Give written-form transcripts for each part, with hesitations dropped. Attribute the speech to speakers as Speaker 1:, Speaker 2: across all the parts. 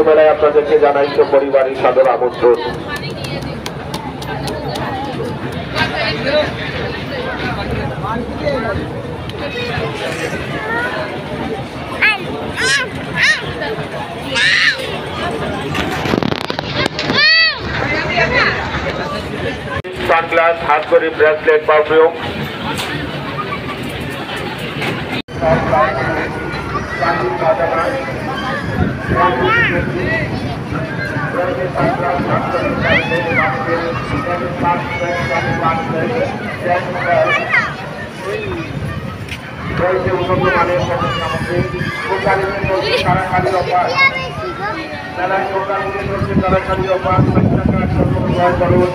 Speaker 1: মেলায় আপনাদেরকে জানাই পরিবারের সাদর আমন্ত্রণ। সানগ্লাস, হাত ঘড়ি, ব্রেসলেট, পারফিউম, উন্নত মানের সামগ্রী, তারাকালী অফার, মেলায় দোকানগুলি চলছে তারাকালী অফার, 5 টাকা সর্বনিম্ন করুন।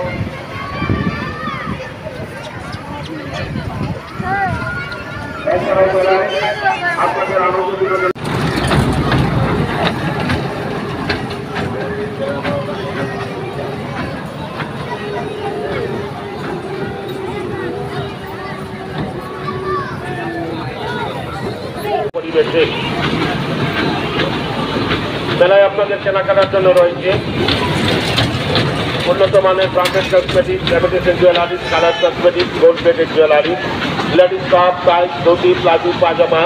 Speaker 1: এছাড়াও মেলায় আপনাদের আনন্দ বিনোদন পরিবেশে মেলায় আপনাদের কেনাকাটার জন্য রয়েছে উন্নত মানের branded cosmetics, imitation jewelleries, colour cosmetics, gold plated jewellery, ladies top, tight, dhoti, palazzo, pyjama,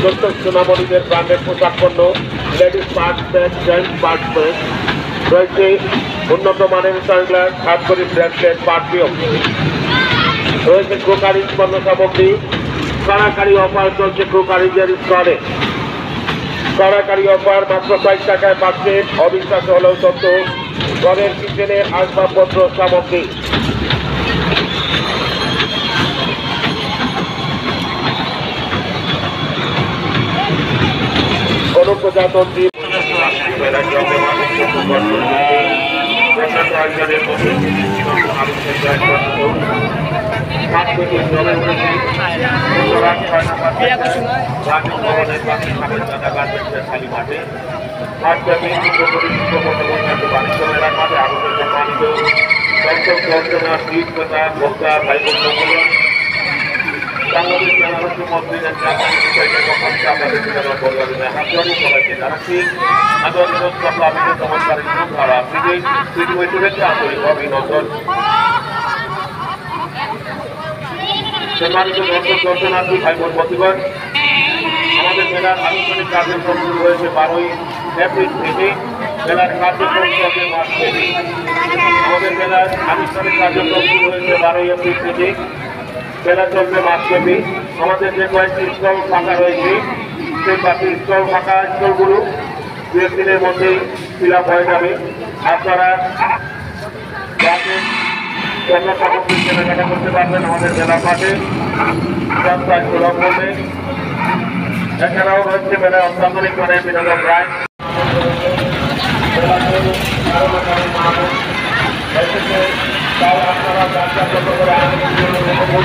Speaker 1: ছোট্ট সোনামণিদের ব্র্যান্ডেড পোশাক পণ্য, ladies part pant, gents part pant, রয়েছে উন্নত মানের সানগ্লাস, হাত ঘড়ি, ব্রেসলেট, পারফিউম, রয়েছে ক্রোকারিজ পণ্য সামগ্রী। কারাকারি অফার চলছে ক্রোকারিজের স্তরে। কারাকারি অফার মাত্র 5 টাকায় পাচ্ছেন অবিশ্বাস হলেও সত্য ঘরের কিচেনের আসবাবপত্র সামগ্রী। অনুপ্রজাতন্ত্রী অভিনন্দন। সম্মানিত দর্শক দর্শনার্থী ভাই বোন বন্ধুগণ, আমাদের মেলার আনুষ্ঠানিক কার্যক্রম শুরু হয়েছে 12ই এপ্রিল থেকে। মেলার কার্যক্রম চলবে মাস ব্যাপী। আমাদের মেলার আনুষ্ঠানিক কার্যক্রম শুরু হয়েছে 12ই এপ্রিল থেকে। মেলা চলবে মাস ব্যাপী। আমাদের যে কয়েকটি স্টল ফাঁকা রয়েছে সেই বাকি স্টল ফাঁকা স্টলগুলো 2 দিনের মধ্যেই ফিল আপ হয়ে যাবে। আপনারা পণ্য সামগ্রী কেনাকাটা করতে পারবেন আমাদের মেলা মাঠে রাস্তায় সুলভ মূল্যে। এছাড়াও রয়েছে মেলায় অত্যাধুনিক মানের বিনোদন রায়। আপনারা যাত্রা করে